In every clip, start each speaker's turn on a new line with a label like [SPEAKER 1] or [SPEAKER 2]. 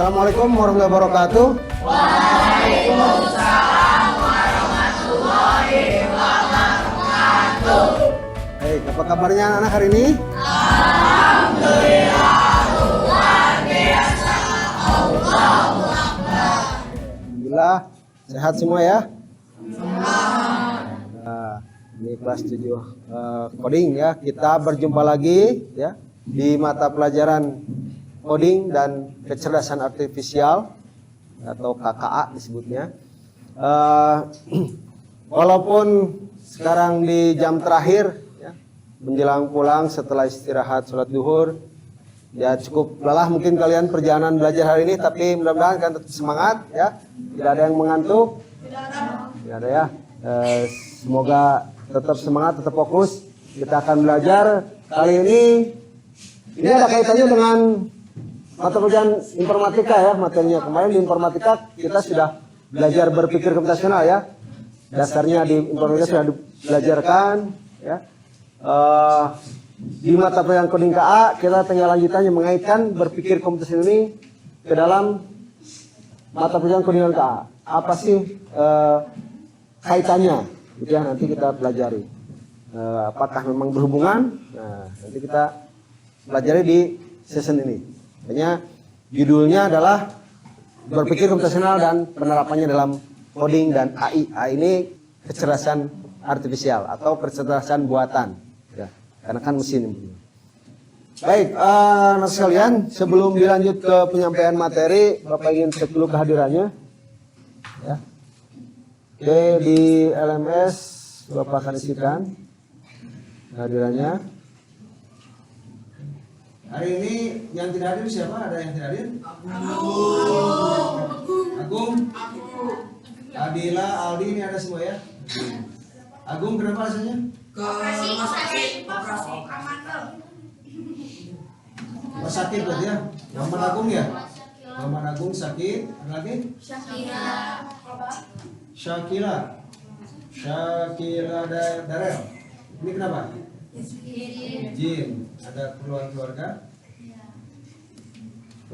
[SPEAKER 1] Assalamualaikum warahmatullahi wabarakatuh.
[SPEAKER 2] Waalaikumsalam warahmatullahi wabarakatuh.
[SPEAKER 1] Baik, apa kabarnya anak hari ini?
[SPEAKER 2] Alhamdulillah, luar biasa. Allahu Akbar.
[SPEAKER 1] Alhamdulillah, sehat semua ya? Nah, ini kelas 7 coding ya. Kita berjumpa lagi ya di mata pelajaran coding dan kecerdasan artifisial atau KKA disebutnya. Walaupun sekarang di jam terakhir ya, menjelang pulang setelah istirahat sholat duhur, ya cukup lelah mungkin kalian perjalanan belajar hari ini, tapi mudah-mudahan kalian tetap semangat ya, tidak ada yang mengantuk, tidak ada ya. Semoga tetap semangat, tetap fokus. Kita akan belajar kali ini ada kaitannya dengan mata pelajaran informatika ya, materinya. Kemarin di informatika kita sudah belajar berpikir komputasional ya. Dasarnya di informatika sudah dibelajarkan ya. Di mata pelajaran coding KA kita tinggal lanjutannya mengaitkan berpikir komputasional ini ke dalam mata pelajaran coding KA. Apa sih kaitannya? Itu ya nanti kita pelajari. Apakah memang berhubungan? Nah, nanti kita pelajari di season ini. Makanya judulnya adalah berpikir komputasional dan penerapannya dalam coding dan AI. AI ini kecerdasan artifisial atau kecerdasan buatan. Ya, karena kan mesin. Baik, anak sekalian, sebelum dilanjut ke penyampaian materi, Bapak ingin cek dulu kehadirannya. Ya. Oke, di LMS Bapak akan isikan kehadirannya. Hari ini yang tidak hadir siapa? Ada yang tidak hadir? Agung. Adila, Aldi, ini ada semua ya? Agung kenapa alasannya?
[SPEAKER 2] Sakit.
[SPEAKER 1] Oh, sakit berarti ya? Muhammad Agung ya? Muhammad Agung sakit. Ada lagi? Syakila Darel. Ini kenapa? Jin. Ada keperluan keluarga?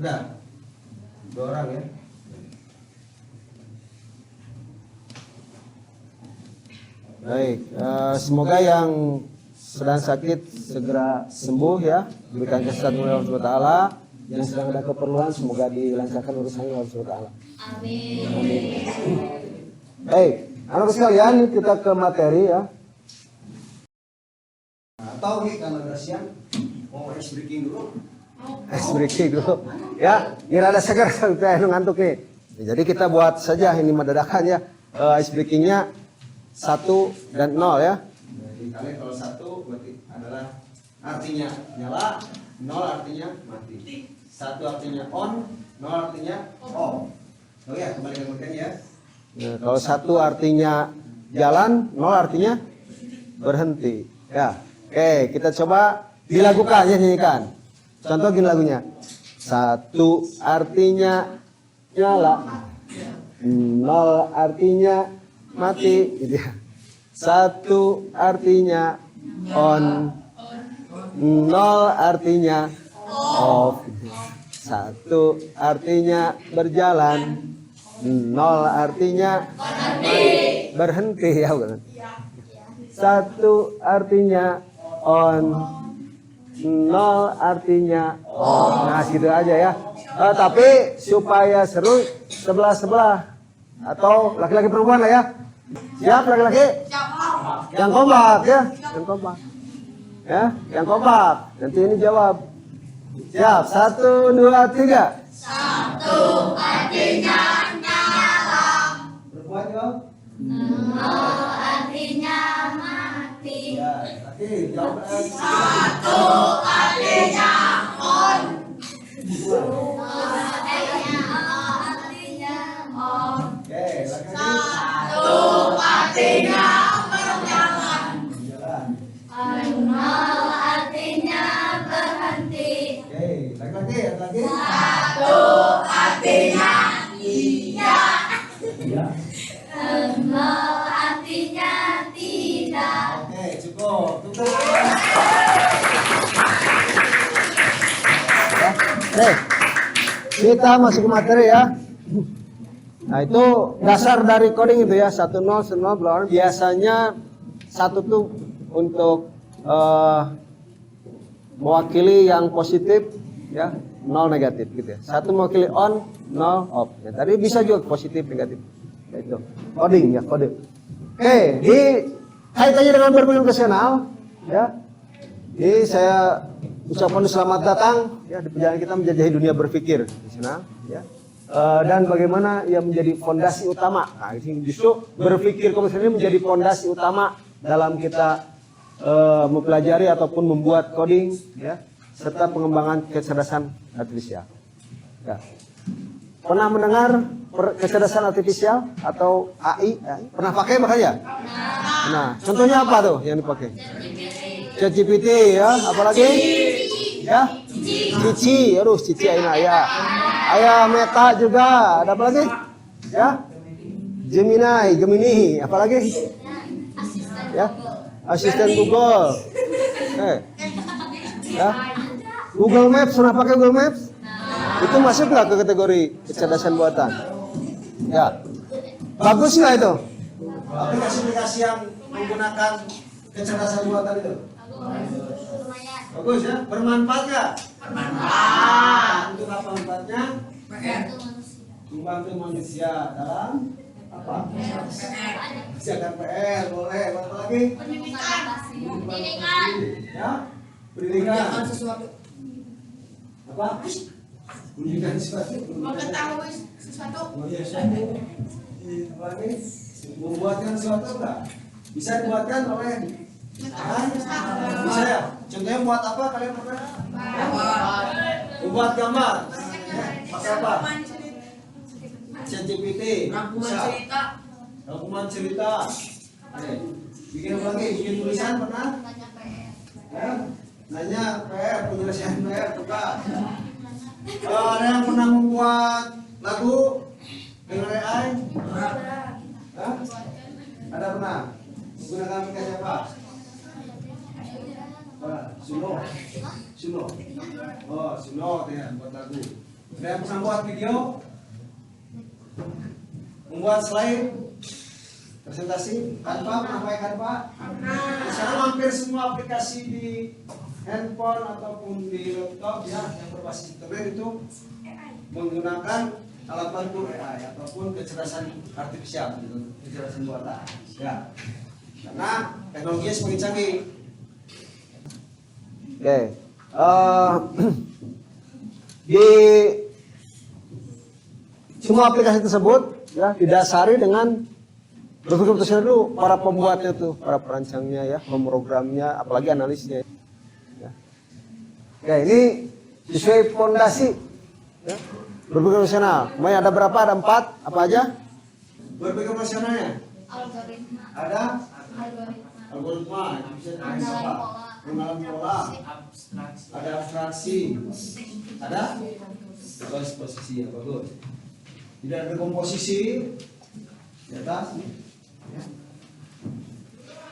[SPEAKER 1] Udah? 2 orang ya? Baik, semoga yang sedang sakit segera sembuh ya, berikan kesehatan oleh Allah SWT. Yang sedang ada keperluan semoga dilancarkan urusannya oleh Allah SWT. Amin. Baik, anak sekalian kita ke materi ya. Atau nih karena udah siang mau ice breaking dulu. Ice breaking dulu. Ya, ini rada segar saya ngantuk nih. Jadi kita buat saja ini mendadakan ya. Ice breakingnya 1 dan 0 ya. Jadi kalian kalau 1 berarti adalah artinya nyala, 0 artinya mati. 1 artinya on, 0 artinya off. Oh ya, kembali ke ya. Nah, kalau 1 artinya jalan, 0 artinya berhenti. Ya. Oke, kita coba dilakukan ya, nyanyikan. Contoh gini lagunya. 1 artinya nyala, 0 artinya mati, gitu ya. 1 artinya on, 0 artinya off. 1 artinya berjalan, 0 artinya berhenti ya bukan? 1 artinya on, 0 artinya off. Nah gitu aja ya. Tapi supaya seru sebelah-sebelah atau laki-laki perempuan lah ya. Siap laki-laki? Yang kompak ya, yang kompak. Ya, yang kompak. Nanti ini jawab. Siap, 1, 2, 3.
[SPEAKER 2] 1 artinya nyala.
[SPEAKER 1] Perempuan jawab.
[SPEAKER 2] 0 artinya mati.
[SPEAKER 1] Ya, laki jawab.
[SPEAKER 2] 1 artinya on. 0 artinya off.
[SPEAKER 1] Oke, laki-laki.
[SPEAKER 2] 1 artinya berjalan.
[SPEAKER 1] Jalan.
[SPEAKER 2] 0 artinya berhenti.
[SPEAKER 1] Oke, laki-laki, laki-laki.
[SPEAKER 2] 1 artinya iya.
[SPEAKER 1] Ya.
[SPEAKER 2] 0 artinya tidak.
[SPEAKER 1] Oke, cukup. Tutup. Oke. Kita masuk ke materi ya. Nah itu dasar dari coding itu ya 10 10 belum. Biasanya satu tuh untuk mewakili yang positif ya, 0 negatif gitu ya. Satu mewakili on, 0 off. Ya, tadi bisa juga positif negatif. Ya, itu coding ya kode. Oke, di kaitannya dengan berpikir rasional ya. Jadi saya ucapkan selamat datang ya di perjalanan kita menjelajahi dunia berpikir rasional ya. Dan bagaimana ia menjadi fondasi utama. Nah, justru berpikir konvensional ini menjadi fondasi utama dalam kita mempelajari ataupun membuat coding ya, serta pengembangan kecerdasan artifisial. Ya. Pernah mendengar kecerdasan artifisial atau AI? Ya. Pernah pakai makanya? Nah, contohnya apa tuh yang dipakai? ChatGPT ya, apalagi? Ya, Cici, aduh Cici Aina ya. Ayah Meta juga, ada apa lagi? Ya, Gemini, apalagi? Ya, asisten Google. Ya, Google Maps, pernah pakai Google Maps? Itu masuk nggak ke kategori kecerdasan buatan? Ya, bagus nggak itu? Aplikasi-aplikasi yang menggunakan kecerdasan buatan itu? Bagus ya, bermanfaat nggak? Bermanfaat. Untuk apa manfaatnya? Membantu manusia dalam apa? Mengerjakan PR, boleh. Apa lagi?
[SPEAKER 2] Pendidikan.
[SPEAKER 1] Ya, pendidikan.
[SPEAKER 3] Sesuatu.
[SPEAKER 1] Apa? Pendidikan sesuatu.
[SPEAKER 3] Mengetahui sesuatu.
[SPEAKER 1] Oh iya, sesuatu. Apa lagi? Membuatkan sesuatu enggak? Bisa dibuatkan oleh bisa ya? Contohnya buat apa kalian pernah? Membuat gambar. Pakai apa? ChatGPT. Rangkuman cerita. Bikin apa lagi? Bikin tulisan pernah? Ya? Nanya PR, penyelesaian PR tugas. Ada yang pernah membuat lagu dengan AI? Hah? Ada pernah? Menggunakan aplikasi apa? Suno. Oh, Suno ya, buat lagu. Ada yang pernah buat video? Membuat slide? Presentasi? Canva, pernah pakai Canva? Sekarang hampir semua aplikasi di handphone ataupun di laptop ya yang berbasis internet itu menggunakan alat bantu AI ataupun kecerdasan artifisial, gitu, kecerdasan buatan. Ya, karena teknologinya semakin canggih. Oke, di semua aplikasi tersebut ya didasari dengan berpikir rasional dulu para pembuatnya tuh, para perancangnya ya, pemrogramnya, apalagi analisnya. Ya. Oke, ini sesuai fondasi ya, berpikir rasional. Mau ada berapa? Ada 4. Apa aja? Berpikir rasionalnya?
[SPEAKER 2] Algoritma.
[SPEAKER 1] Ada
[SPEAKER 2] Algoritma.
[SPEAKER 1] algoritma, bisa
[SPEAKER 2] Pengenalan
[SPEAKER 1] apa?
[SPEAKER 2] pola.
[SPEAKER 1] Pengenalan pola. Ada abstraksi. Ada? Posisi ya, bagus. Tidak ada komposisi di atas. Ya.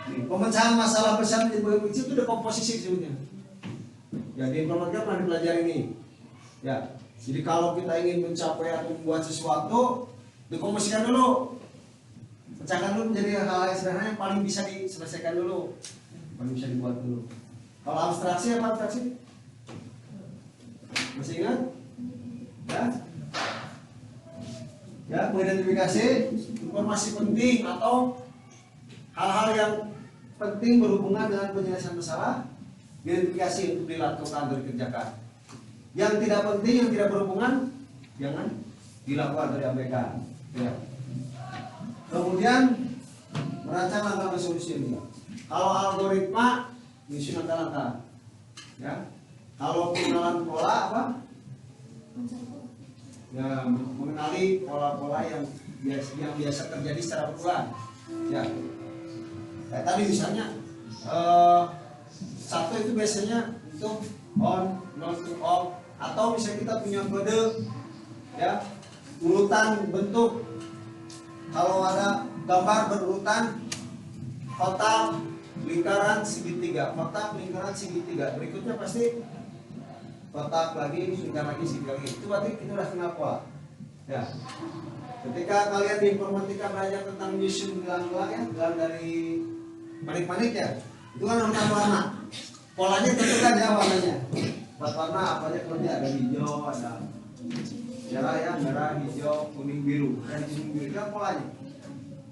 [SPEAKER 1] Pemecahan masalah besar di bawah itu udah komposisi sebenarnya. Ya di informatika pernah dipelajari ini. Ya, jadi kalau kita ingin mencapai atau membuat sesuatu, dikomposisikan dulu. Pecahkan dulu menjadi hal-hal yang sederhana yang paling bisa diselesaikan dulu, paling bisa dibuat dulu. Kalau abstraksi apa abstraksi? Masih ingat? Ya? Ya, mengidentifikasi informasi penting atau hal-hal yang penting berhubungan dengan penyelesaian masalah, identifikasi untuk dilakukan atau dikerjakan. Yang tidak penting, yang tidak berhubungan, jangan dilakukan atau diabaikan. Ya. Kemudian merancang langkah solusi ini. Kalau algoritma, menyusun langkah-langkah. Ya. Kalau pengenalan pola apa? Ya, mengenali pola-pola yang biasa terjadi secara berulang. Ya. Kayak tadi misalnya satu itu biasanya untuk on, not to off, atau misalnya kita punya kode ya urutan bentuk. Kalau ada gambar berurutan kotak, lingkaran, segitiga, kotak, lingkaran, segitiga. Berikutnya pasti kotak lagi, singkat lagi, itu berarti kita udah kenal pola. Ya. Ketika kalian di informatika belajar tentang menyusun gelang-gelang ya, gelang dari manik-manik ya, itu kan warna-warna. Polanya tentu kan ya warnanya. Warna apa aja kalau ada hijau, ada merah ya, merah, hijau, kuning, biru. Dan kuning biru itu kan polanya.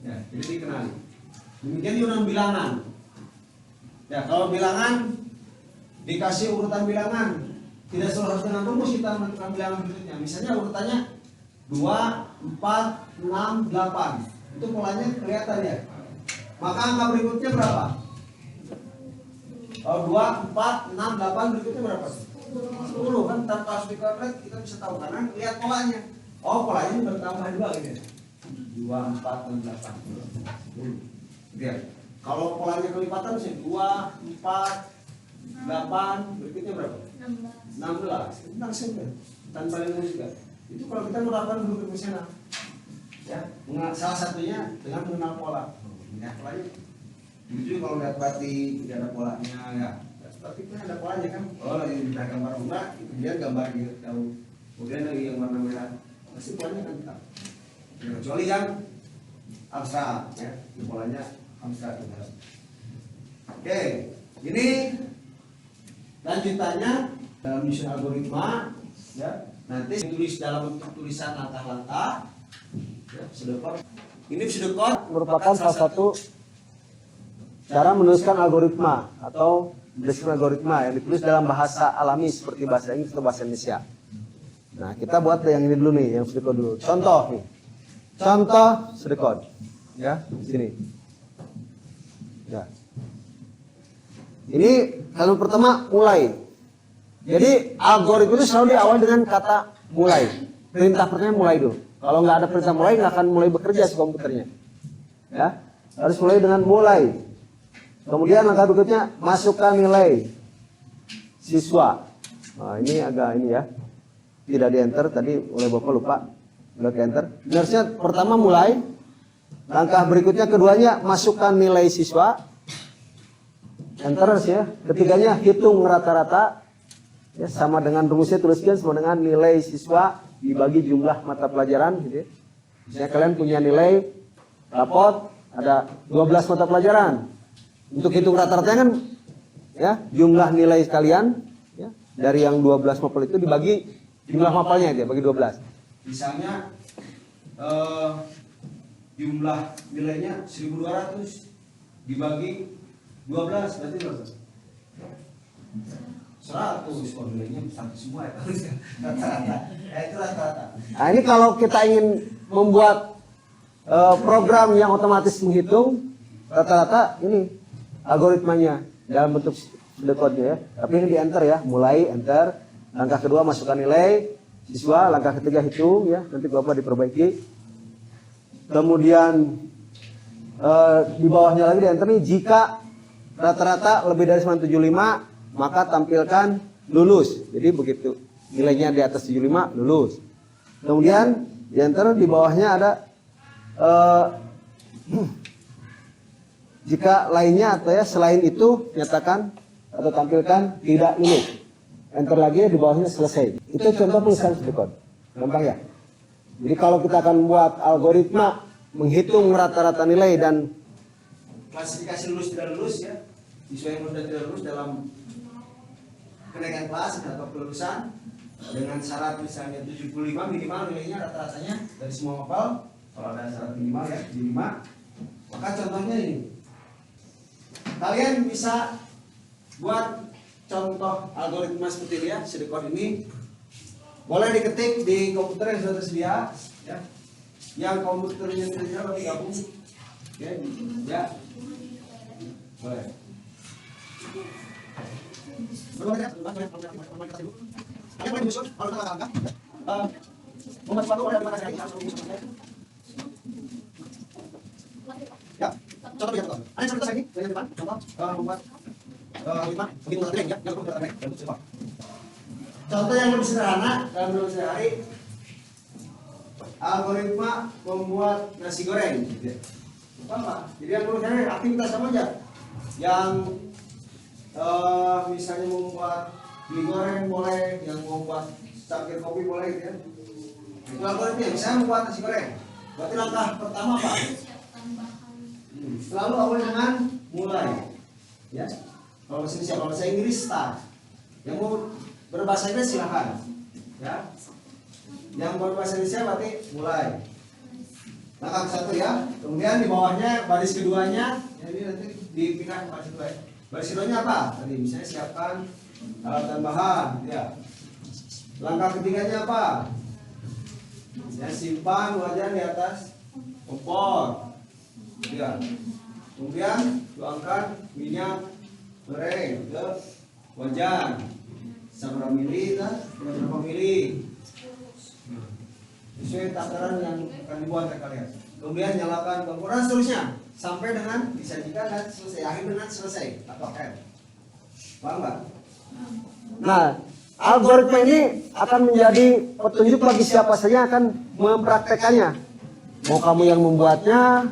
[SPEAKER 1] Ya, jadi dikenali. Demikian juga dengan bilangan. Ya, kalau bilangan dikasih urutan bilangan, tidak selalu harus dengan rumus kita menentukan bilangan berikutnya. Misalnya urutannya 2, 4, 6, 8. Itu polanya kelihatan ya. Maka angka berikutnya berapa? Kalau 2, 4, 6, 8 berikutnya berapa? 10 kan, tanpa harus dikomplet kita bisa tahu karena lihat polanya. Oh, polanya ini bertambah 2 gitu ya. 2, 4, 6, 8. Lihat. Kalau polanya kelipatan sih 2, 4, 8 berikutnya berapa? 16. Itu langsung kan? Tanpa ilmu juga. Itu kalau kita menerapkan guru profesional. Ya, salah satunya dengan mengenal pola. Ya, polanya. Itu kalau lihat batik tidak ada polanya ya. Tapi kan ada polanya kan. Kalau lagi kita gambar bunga, kemudian gambar gitu jauh. Kemudian lagi yang warna merah, pasti polanya kan tetap. Ya, kecuali yang abstrak ya, polanya abstrak. Oke, ini lanjutannya dalam menyusun algoritma ya. Nanti ditulis dalam bentuk tulisan langkah-langkah ya, pseudocode. Ini pseudocode
[SPEAKER 4] merupakan salah satu cara menuliskan algoritma atau deskripsi algoritma yang ditulis dalam bahasa alami seperti bahasa Inggris atau bahasa Indonesia. Nah, kita buat yang ini dulu nih, yang pseudocode dulu. Contoh nih. Contoh pseudocode. Ya, di sini. Ya. Ini kalimat pertama mulai. Jadi algoritma itu selalu diawali dengan kata mulai. Perintah pertama mulai dulu. Kalau nggak ada perintah mulai, nggak akan mulai bekerja si komputernya. Ya, harus mulai dengan mulai. Kemudian langkah berikutnya masukkan nilai siswa. Nah, ini agak ini ya, tidak di enter tadi oleh bapak lupa, udah ke enter. Harusnya pertama mulai. Langkah berikutnya keduanya masukkan nilai siswa. Enter ya. Ketiganya hitung rata-rata. Ya, sama dengan rumusnya tuliskan sama dengan nilai siswa dibagi jumlah mata pelajaran gitu ya. Misalnya kalian punya nilai rapot ada 12 mata pelajaran. Untuk hitung rata-rata kan ya, jumlah nilai kalian ya, dari yang 12 mapel itu dibagi jumlah mapelnya dia bagi 12.
[SPEAKER 1] Misalnya jumlah nilainya 1200 dibagi 12 berarti berapa? 100 kalau nilainya satu semua ya rata-rata. Itu rata-rata.
[SPEAKER 4] Nah, ini kalau kita ingin membuat program yang otomatis menghitung rata-rata ini algoritmanya dalam bentuk pseudocode ya. Tapi ini di enter ya, mulai enter. Langkah kedua masukkan nilai siswa, langkah ketiga hitung ya. Nanti Bapak diperbaiki. Kemudian di bawahnya lagi di enter nih, jika rata-rata lebih dari 975 maka tampilkan lulus. Jadi begitu nilainya di atas 75 lulus. Kemudian di enter di bawahnya ada jika lainnya atau ya selain itu nyatakan atau tampilkan tidak lulus. Enter lagi di bawahnya selesai. Itu contoh tulisan pseudocode. Gampang ya. Jadi kalau kita akan membuat algoritma menghitung rata-rata nilai dan
[SPEAKER 1] Klasifikasi lulus tidak lulus ya, siswa yang lulus dan tidak lulus dalam kenaikan kelas atau kelulusan dengan syarat misalnya 75 minimal nilainya rata-ratanya dari semua mapel. Kalau ada syarat minimal ya 75, maka contohnya ini kalian bisa buat contoh algoritma seperti ini ya. Pseudocode ini boleh diketik di komputer yang sudah tersedia ya, yang komputernya tersedia nanti gabung ya boleh. Ya, contoh ya, ada contoh lagi dari depan, contoh membuat algoritma begitu tadi ya, yang contoh yang lebih sederhana dalam hidup sehari, algoritma membuat nasi goreng. Apa? Jadi yang menurut saya aktivitas apa aja? Yang misalnya membuat digoreng boleh, yang mau buat cangkir kopi boleh gitu ya. Itu algoritma yang saya membuat nasi goreng. Berarti langkah pertama apa?
[SPEAKER 2] Siapkan bahan.
[SPEAKER 1] Selalu awali dengan mulai. Ya. Kalau bahasa Indonesia, kalau bahasa Inggris start. Yang mau berbahasa Inggris silakan. Ya. Yang berbahasa Indonesia berarti mulai. Langkah satu ya. Kemudian di bawahnya baris keduanya, ya ini nanti dipindah ke baris kedua. Ya. Baris keduanya apa? Tadi misalnya siapkan alat dan bahan, ya. Langkah ketiganya apa? Ya, simpan wajan di atas kompor. Ya. Kemudian tuangkan minyak goreng ke wajan. Berapa mili, berapa mili? Sesuai takaran yang akan dibuat oleh kalian. Kemudian nyalakan kompor dan seterusnya sampai dengan disajikan dan selesai. Akhir dengan selesai atau end. Paham nggak?
[SPEAKER 4] Nah, algoritma ini akan menjadi petunjuk bagi siapa saja yang akan mempraktekannya. Mau kamu yang membuatnya,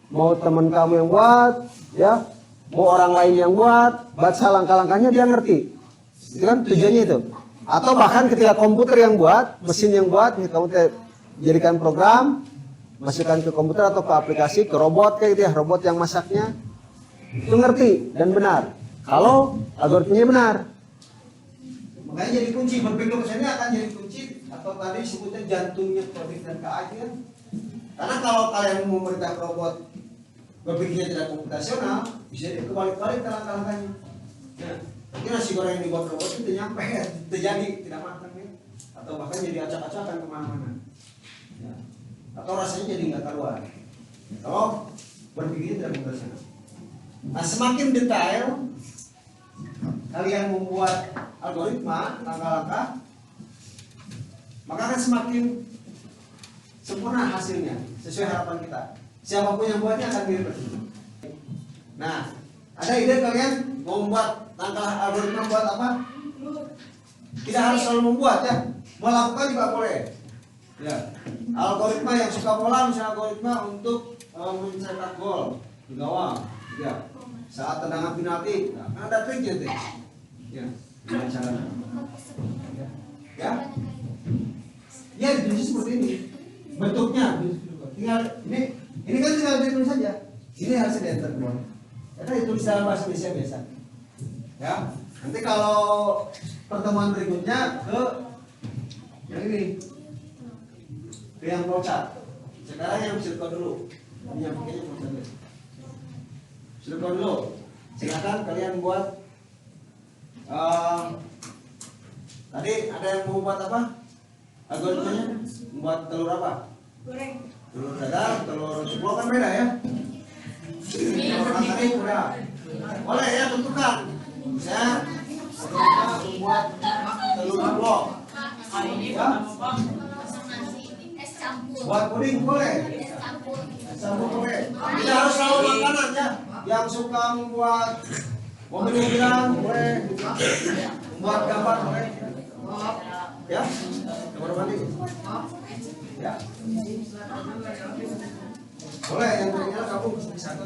[SPEAKER 4] mau teman kamu yang buat, ya, mau orang lain yang buat, baca langkah-langkahnya dia ngerti. Itu kan tujuannya itu. Atau bahkan ketika komputer yang buat, mesin yang buat, kamu jadikan program, masukkan ke komputer atau ke aplikasi, ke robot kayak gitu ya, robot yang masaknya, itu ngerti dan benar. Kalau algoritmanya benar.
[SPEAKER 1] Makanya jadi kunci, berpikir ke sini akan jadi kunci, atau tadi sebutnya jantungnya Tauhid dan KA itu kan. Karena kalau kalian mau memerintah robot berpikirnya tidak komputasional, bisa kebalik-balik langkah-langkahnya. Nah, ini nasi goreng yang dibuat robot itu nyampe ya, terjadi tidak matang ya, atau bahkan jadi acak-acakan kemana-mana. Ya. Atau rasanya jadi nggak karuan. Kalau berpikirnya tidak komputasional. Nah, semakin detail kalian membuat algoritma, langkah-langkah, maka akan semakin sempurna hasilnya sesuai harapan kita. Siapapun yang buatnya akan mirip. Nah, ada ide kalian mau membuat langkah algoritma buat apa? Tidak harus selalu membuat ya, melakukan juga boleh. Ya, algoritma yang suka bola misalnya algoritma untuk mencetak gol di gawang, ya. Saat tendangan penalti, nah, ada triknya tuh. Ya, gimana caranya? Ya, ya ditulis seperti ini. Bentuknya, tinggal ini kan tinggal ditulis saja. Ini harus di enter semua. Karena ditulis dalam bahasa Indonesia biasa. Ya, nanti kalau pertemuan berikutnya ke yang ini, ke yang flowchart. Sekarang yang circle dulu. Ini yang pakainya flowchart dulu. Circle dulu. Silakan kalian buat. Tadi ada yang mau buat apa? Algoritmanya membuat telur apa?
[SPEAKER 3] Goreng.
[SPEAKER 1] Telur dadar, telur ceplok kan beda ya? Telur tadi udah. Boleh ya tentukan. Misalnya membuat telur ceplok. Ya?
[SPEAKER 2] Es campur.
[SPEAKER 1] Buat puding boleh.
[SPEAKER 2] Es campur.
[SPEAKER 1] Campur boleh. Tidak harus selalu makanan ya. Yang suka membuat mobil-mobilan boleh. Membuat gambar boleh. Ya? Gambar mandi. Ya. Boleh yang punya kamu bisa itu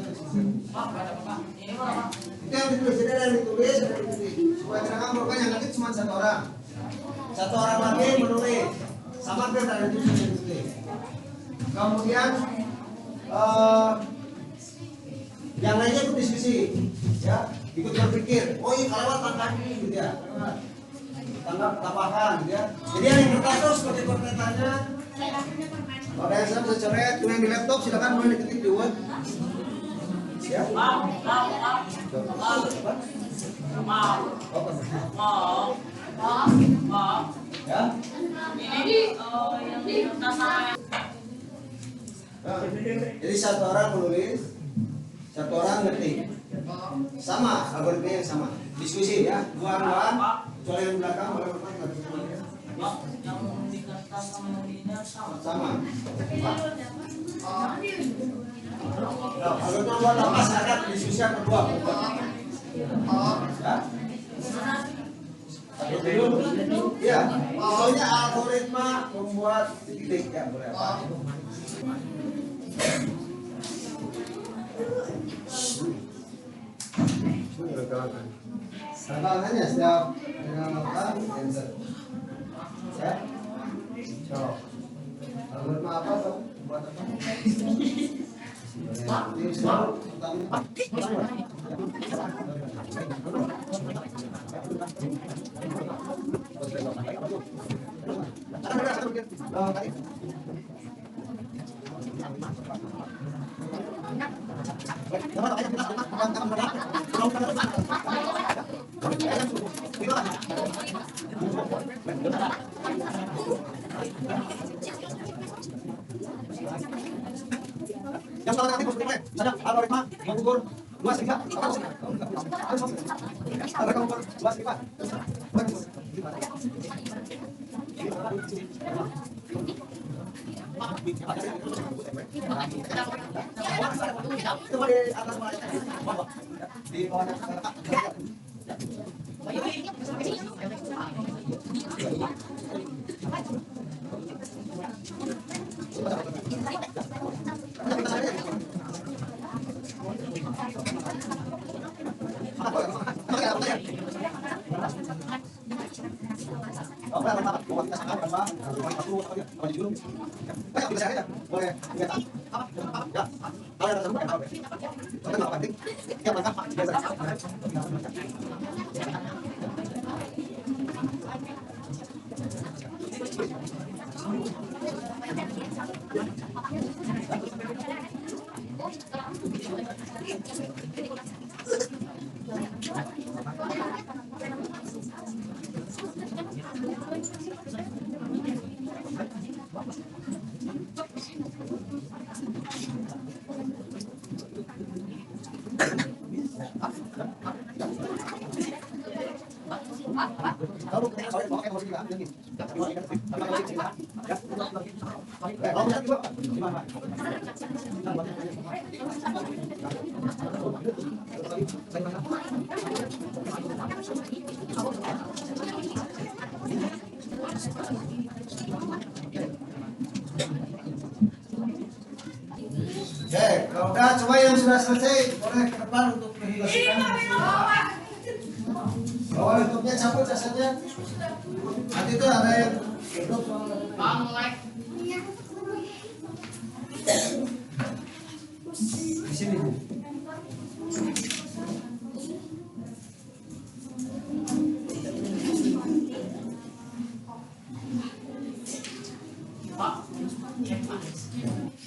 [SPEAKER 1] yang ditulis, jadi ada yang ditulis, ada yang ditulis. Supaya tidak ngambur kan yang nanti cuma satu orang. Satu orang lagi menulis. Sama kan ada tulis yang ditulis. Kemudian yang lainnya ikut diskusi, ya, ikut berpikir. Oh iya kalau tangkap ini gitu ya, tangkap tambahan gitu ya. Jadi yang kertas tuh seperti pertanyaannya. Kalau ada yang saya bisa coret, yang di laptop silakan boleh diketik di Word. Ya. Ya. Jadi satu orang menulis, satu orang ngetik. Sama, algoritma yang sama. Diskusi ya, dua-duaan. Kecuali yang belakang boleh bermain. Sama. Nah, algoritma buat apa? Ada diskusi yang kedua. Ya. Ya, pokoknya algoritma membuat titik ya boleh apa? Tantangannya setiap dengan apa? Answer. Ya. So, algoritma apa tuh? Buat apa? Ini semua yang salah nanti bos ada algoritma mengukur 2/3 ada kamu 2/3 di bawahnya Oke, kalau udah coba yang sudah selesai boleh ke depan untuk menghilangkan. Bawa laptopnya cabut jasanya. Nanti itu ada yang hidup di sini.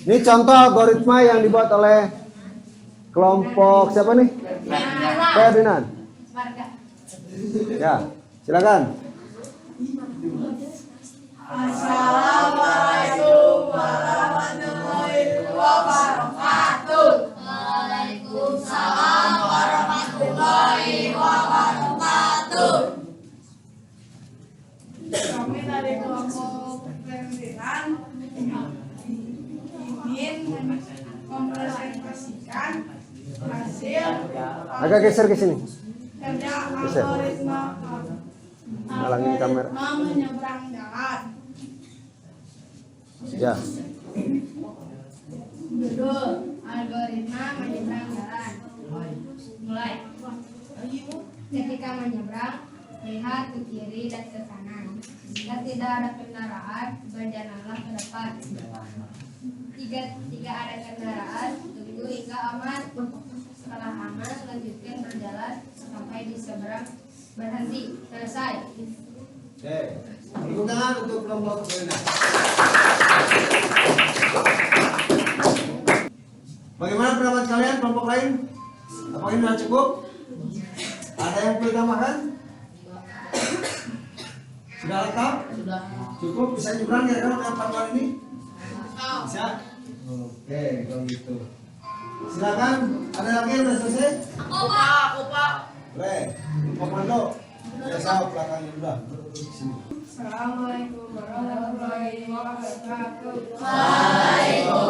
[SPEAKER 4] Ini contoh algoritma yang dibuat oleh kelompok siapa nih? Ferdinand. Ya, silakan.
[SPEAKER 3] Assalamualaikum warahmatullahi wabarakatuh.
[SPEAKER 2] Waalaikumsalam warahmatullahi wabarakatuh.
[SPEAKER 3] Kami dari kelompok Ferdinand ingin mempresentasikan hasil
[SPEAKER 4] Agak geser ke sini.
[SPEAKER 3] kerja algoritma
[SPEAKER 4] Halangin kamera.
[SPEAKER 3] menyeberang jalan.
[SPEAKER 4] Ya.
[SPEAKER 2] Judul algoritma menyeberang jalan. Mulai. Ketika menyeberang, lihat ke kiri dan ke kanan. Jika tidak ada kendaraan, berjalanlah ke depan. Jika ada kendaraan, tunggu hingga aman. Setelah aman, lanjutkan berjalan sampai di seberang, berhenti. Selesai.
[SPEAKER 1] Oke, tepuk tangan untuk kelompok Ferdinand. Bagaimana pendapat kalian kelompok lain? Apa ini sudah cukup? Ada yang perlu tambahkan? Sudah lengkap? Sudah. Cukup bisa nyebrang ya kan dengan panduan ini? Bisa? Oke, kalau gitu. Silakan, ada lagi yang sudah selesai?
[SPEAKER 3] Aku Pak.
[SPEAKER 1] Boleh, komando. Biasa belakangnya udah. Sini.
[SPEAKER 3] Assalamualaikum warahmatullahi wabarakatuh.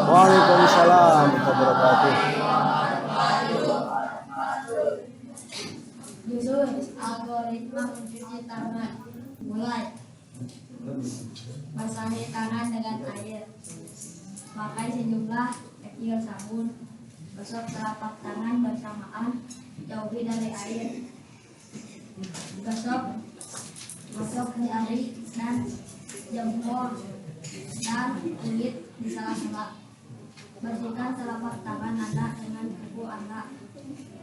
[SPEAKER 4] Waalaikumsalam warahmatullahi wabarakatuh.
[SPEAKER 2] Judul algoritma mencuci tangan. Mulai. Basahi tangan dengan air. Pakai sejumlah kecil sabun. Gosok telapak tangan bersamaan. jauhi dari air. Gosok, gosok jari dan jempol dan kulit di sela-sela. Bersihkan telapak tangan Anda dengan kuku Anda.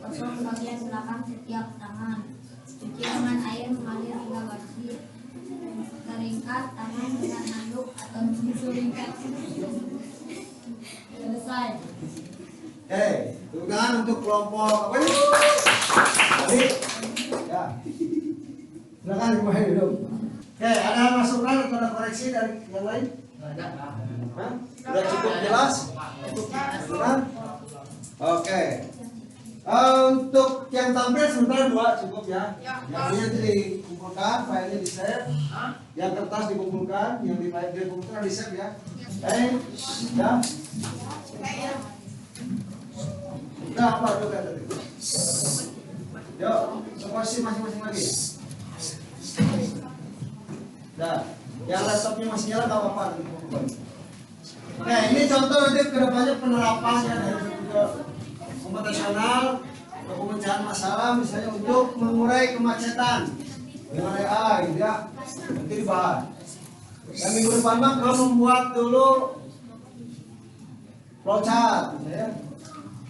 [SPEAKER 2] Gosok bagian belakang setiap tangan. Cuci dengan air mengalir hingga bersih. Keringkan tangan dengan handuk atau tisu ringkat. Selesai.
[SPEAKER 1] Tepuk tangan untuk kelompok apa ini? Tadi, ya. Silakan dimulai dulu. Ada masukan atau ada koreksi dari yang lain? Hah? Sudah cukup jelas? Benar? Oke. Untuk yang tampil sebentar 2 cukup ya. Yang ini nanti dikumpulkan, filenya di save. Yang kertas dikumpulkan, yang dikumpulkan di save ya. Ya. Udah apa juga tadi? Yuk, posisi masing-masing lagi. Nah, yang laptopnya masih nyala nggak apa-apa. Oke, ini contoh nanti kedepannya penerapannya dari komputasional atau pemecahan masalah misalnya untuk mengurai kemacetan dengan AI ya, nanti dibahas. Dan minggu depan mah kalau membuat dulu flowchart, ya.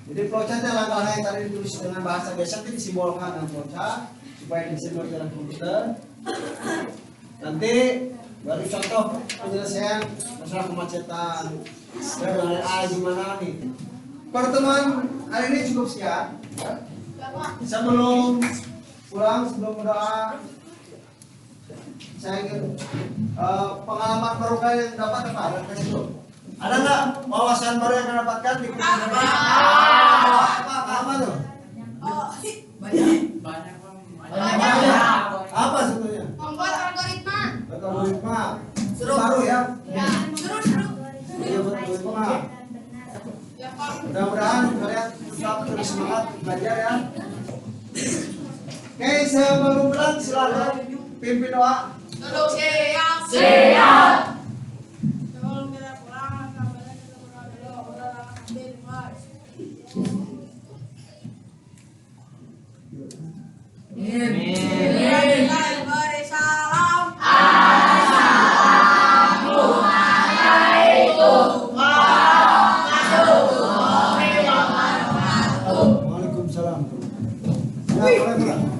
[SPEAKER 1] Jadi flowchartnya langkah-langkah yang tadi ditulis dengan bahasa biasa itu disimbolkan dengan flowchart supaya bisa dalam komputer. Nanti baru contoh penyelesaian masalah kemacetan dan AI gimana nih. Pertemuan hari ini cukup sekian. Ya. Sebelum pulang, sebelum berdoa, saya ingin pengalaman baru kalian dapat apa? Ada nggak wawasan baru yang kalian dapatkan di kuliah ini? Apa tuh? Banyak. Apa sebetulnya?
[SPEAKER 2] Membuat algoritma.
[SPEAKER 1] Algoritma. Baru ya?
[SPEAKER 2] Ya, seru.
[SPEAKER 1] Iya betul. Mudah-mudahan kalian tetap terus semangat belajar ya. Oke, sebelum pulang silakan pimpin doa.
[SPEAKER 3] Duduk siap.
[SPEAKER 2] Siap.
[SPEAKER 3] Sebelum kita pulang, kabarnya kita berdoa dulu. Udah ambil mas. Kita beri salam.
[SPEAKER 1] Waalaikumsalam. Ya, boleh pulang.